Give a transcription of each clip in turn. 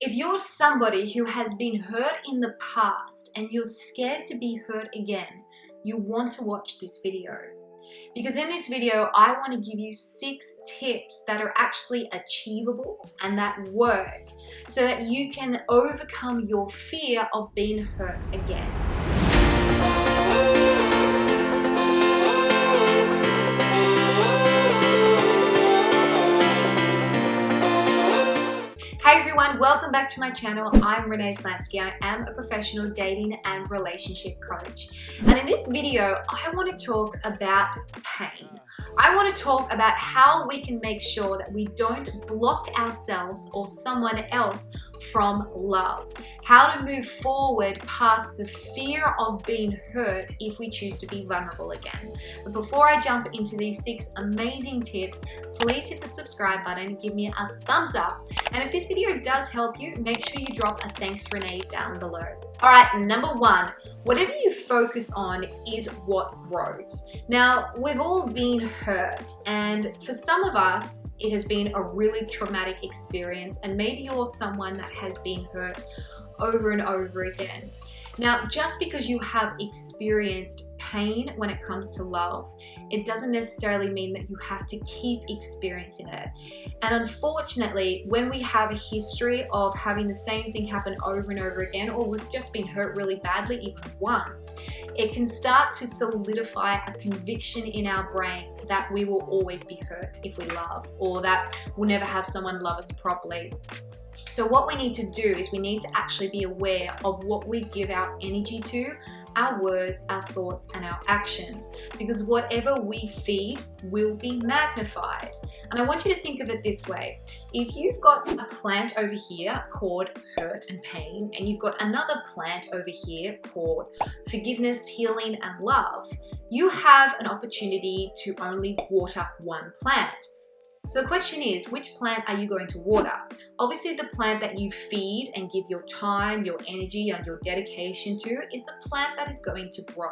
If you're somebody who has been hurt in the past and you're scared to be hurt again, you want to watch this video. Because in this video, I want to give you 6 tips that are actually achievable and that work so that you can overcome your fear of being hurt again. Hey everyone, welcome back to my channel. I'm Renee Slansky. I am a professional dating and relationship coach. And in this video, I want to talk about pain. I want to talk about how we can make sure that we don't block ourselves or someone else from love. How to move forward past the fear of being hurt if we choose to be vulnerable again. But before I jump into these 6 amazing tips, please hit the subscribe button, give me a thumbs up, and if this video does help you, make sure you drop a thanks Renee down below. Alright, number 1, whatever you focus on is what grows. Now, we've all been hurt, and for some of us, it has been a really traumatic experience, and maybe you're someone that has been hurt over and over again. Now, just because you have experienced pain when it comes to love, it doesn't necessarily mean that you have to keep experiencing it. And unfortunately, when we have a history of having the same thing happen over and over again, or we've just been hurt really badly even once, it can start to solidify a conviction in our brain that we will always be hurt if we love, or that we'll never have someone love us properly. So what we need to do is we need to actually be aware of what we give our energy to, our words, our thoughts, and our actions, because whatever we feed will be magnified. And I want you to think of it this way. If you've got a plant over here called hurt and pain, and you've got another plant over here called forgiveness, healing, and love, you have an opportunity to only water one plant. So the question is, which plant are you going to water? Obviously, the plant that you feed and give your time, your energy, and your dedication to is the plant that is going to grow.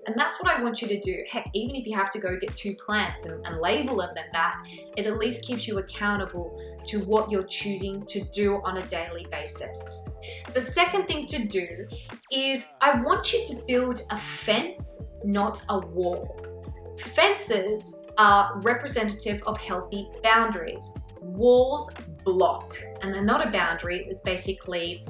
And that's what I want you to do. Heck, even if you have to go get 2 plants and label them that, it at least keeps you accountable to what you're choosing to do on a daily basis. The second thing to do is I want you to build a fence, not a wall. Fences are representative of healthy boundaries. Walls block, and they're not a boundary. It's basically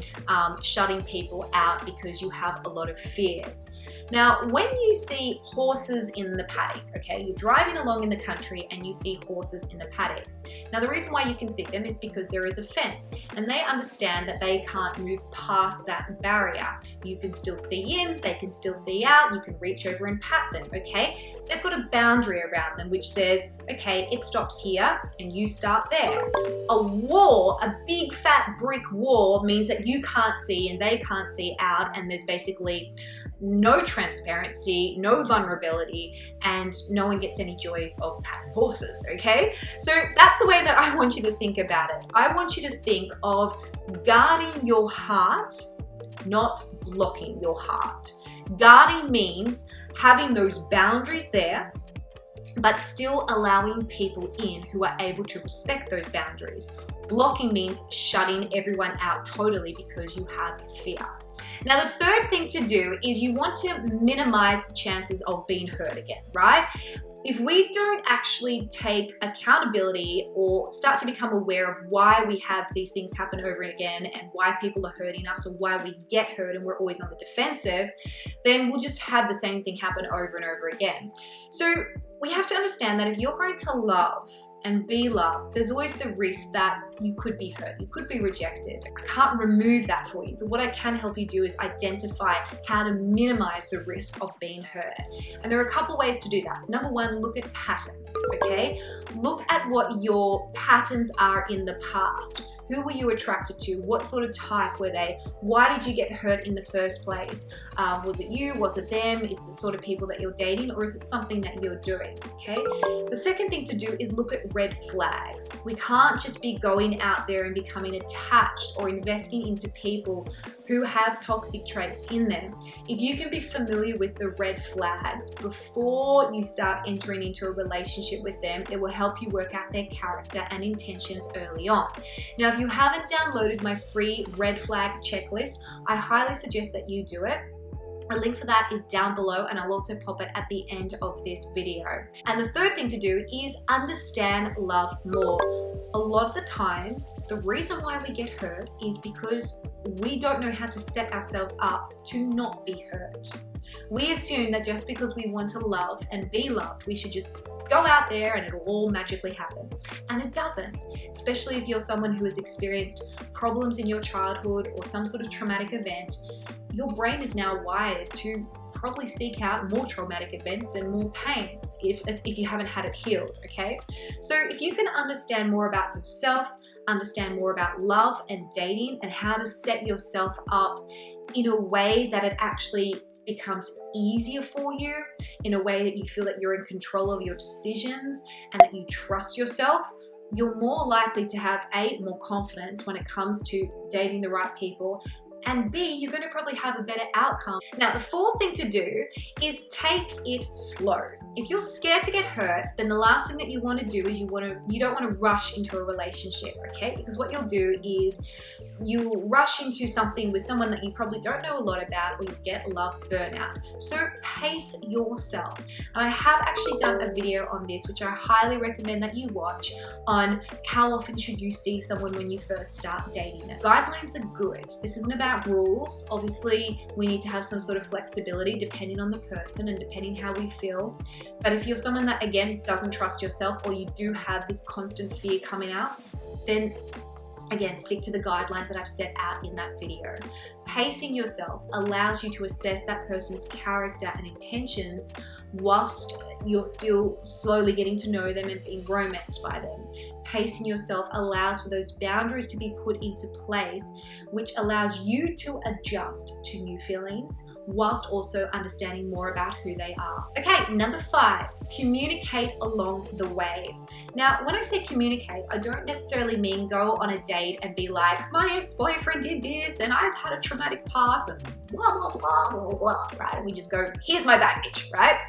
shutting people out because you have a lot of fears. Now, when you see horses in the paddock, okay, you're driving along in the country and you see horses in the paddock. Now, the reason why you can see them is because there is a fence, and they understand that they can't move past that barrier. You can still see in, they can still see out, you can reach over and pat them, okay? They've got a boundary around them which says, okay, it stops here and you start there. A wall, a big fat brick wall, means that you can't see and they can't see out, and there's basically no transparency, no vulnerability, and no one gets any joys of patting horses, okay? So that's the way that I want you to think about it. I want you to think of guarding your heart, not blocking your heart. Guarding means having those boundaries there, but still allowing people in who are able to respect those boundaries. Blocking means shutting everyone out totally because you have fear. Now, the third thing to do is you want to minimize the chances of being hurt again, right? If we don't actually take accountability or start to become aware of why we have these things happen over and again and why people are hurting us or why we get hurt and we're always on the defensive, then we'll just have the same thing happen over and over again. So we have to understand that if you're going to love and be loved, there's always the risk that you could be hurt, you could be rejected. I can't remove that for you, but what I can help you do is identify how to minimize the risk of being hurt. And there are a couple ways to do that. Number 1, look at patterns, okay? Look at what your patterns are in the past. Who were you attracted to? What sort of type were they? Why did you get hurt in the first place? Was it you? Was it them? Is it the sort of people that you're dating, or is it something that you're doing? Okay. The second thing to do is look at red flags. We can't just be going out there and becoming attached or investing into people who have toxic traits in them, if you can be familiar with the red flags before you start entering into a relationship with them, it will help you work out their character and intentions early on. Now, if you haven't downloaded my free red flag checklist, I highly suggest that you do it. A link for that is down below, and I'll also pop it at the end of this video. And the third thing to do is understand love more. A lot of the times, the reason why we get hurt is because we don't know how to set ourselves up to not be hurt. We assume that just because we want to love and be loved, we should just go out there and it'll all magically happen. And it doesn't, especially if you're someone who has experienced problems in your childhood or some sort of traumatic event. Your brain is now wired to probably seek out more traumatic events and more pain if you haven't had it healed, okay? So if you can understand more about yourself, understand more about love and dating and how to set yourself up in a way that it actually becomes easier for you, in a way that you feel that you're in control of your decisions and that you trust yourself, you're more likely to have more confidence when it comes to dating the right people, and B, you're going to probably have a better outcome. Now, the fourth thing to do is take it slow. If you're scared to get hurt, then the last thing that you want to do is you don't want to rush into a relationship, okay? Because what you'll do is you rush into something with someone that you probably don't know a lot about, or you get love burnout. So pace yourself. And I have actually done a video on this, which I highly recommend that you watch, on how often should you see someone when you first start dating them. Guidelines are good. This isn't about rules. Obviously, we need to have some sort of flexibility depending on the person and depending how we feel. But if you're someone that, again, doesn't trust yourself, or you do have this constant fear coming out, then again, stick to the guidelines that I've set out in that video. Pacing yourself allows you to assess that person's character and intentions whilst you're still slowly getting to know them and being romanced by them. Pacing yourself allows for those boundaries to be put into place, which allows you to adjust to new feelings whilst also understanding more about who they are. Okay, number 5, communicate along the way. Now, when I say communicate, I don't necessarily mean go on a date and be like, my ex-boyfriend did this and I've had a traumatic past and blah, blah, blah, blah, blah, right? And we just go, here's my baggage, right?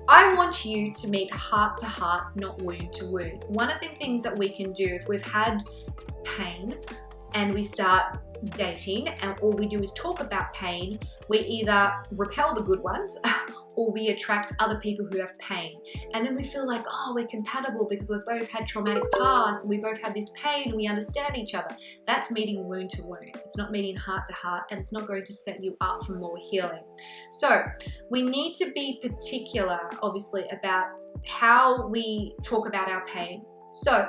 I want you to meet heart to heart, not wound to wound. One of the things that we can do if we've had pain and we start dating and all we do is talk about pain, we either repel the good ones or we attract other people who have pain. And then we feel like, oh, we're compatible because we've both had traumatic pasts and we both had this pain and we understand each other. That's meeting wound to wound. It's not meeting heart to heart, and it's not going to set you up for more healing. So we need to be particular, obviously, about how we talk about our pain. So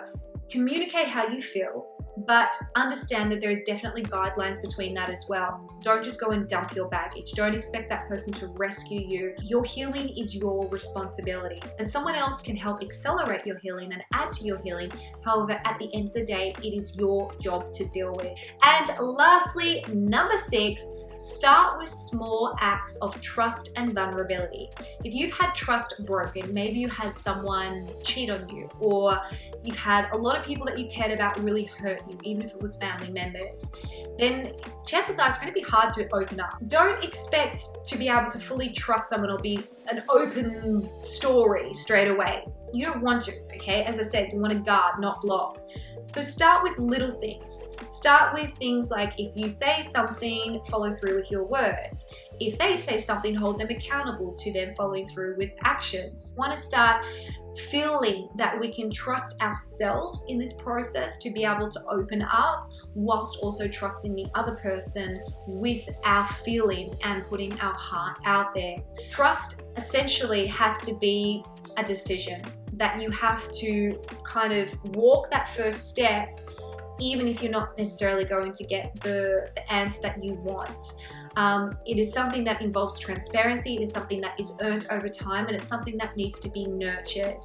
communicate how you feel, but understand that there's definitely guidelines between that as well. Don't just go and dump your baggage. Don't expect that person to rescue you. Your healing is your responsibility, and someone else can help accelerate your healing and add to your healing. However, at the end of the day, it is your job to deal with. And lastly, number 6, start with small acts of trust and vulnerability. If you've had trust broken, maybe you had someone cheat on you, or you've had a lot of people that you cared about really hurt you, even if it was family members, then chances are it's going to be hard to open up. Don't expect to be able to fully trust someone or be an open story straight away. You don't want to, okay? As I said, you want to guard, not block. So start with little things. Start with things like, if you say something, follow through with your words. If they say something, hold them accountable to them following through with actions. Want to start feeling that we can trust ourselves in this process to be able to open up, whilst also trusting the other person with our feelings and putting our heart out there. Trust essentially has to be a decision that you have to kind of walk that first step, even if you're not necessarily going to get the answer that you want. It is something that involves transparency. It is something that is earned over time, and it's something that needs to be nurtured.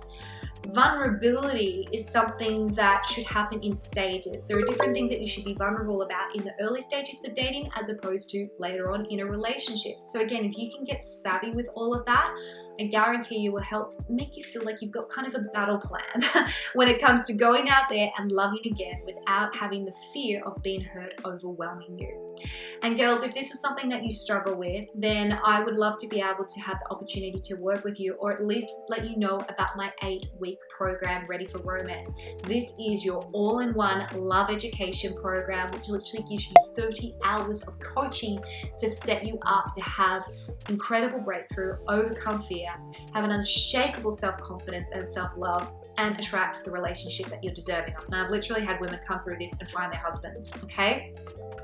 Vulnerability is something that should happen in stages. There are different things that you should be vulnerable about in the early stages of dating as opposed to later on in a relationship. So again, if you can get savvy with all of that, I guarantee you will help make you feel like you've got kind of a battle plan when it comes to going out there and loving again without having the fear of being hurt overwhelming you. And girls, if this is something that you struggle with, then I would love to be able to have the opportunity to work with you, or at least let you know about my 8-week program, Ready for Romance. This is your all-in-one love education program, which literally gives you 30 hours of coaching to set you up to have incredible breakthrough, overcome fear, have an unshakable self-confidence and self-love, and attract the relationship that you're deserving of. Now, I've literally had women come through this and find their husbands, okay?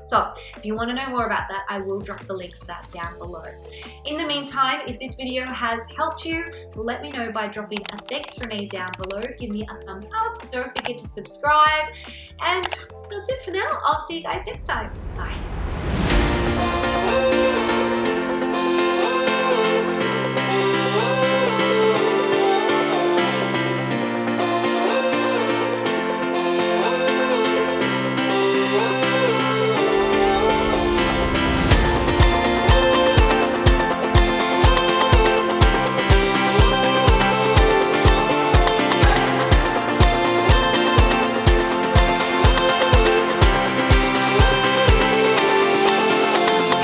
So if you want to know more about that, I will drop the link for that down below. In the meantime, if this video has helped you, let me know by dropping a thanks Renee down below. Give me a thumbs up. Don't forget to subscribe. And that's it for now. I'll see you guys next time. Bye.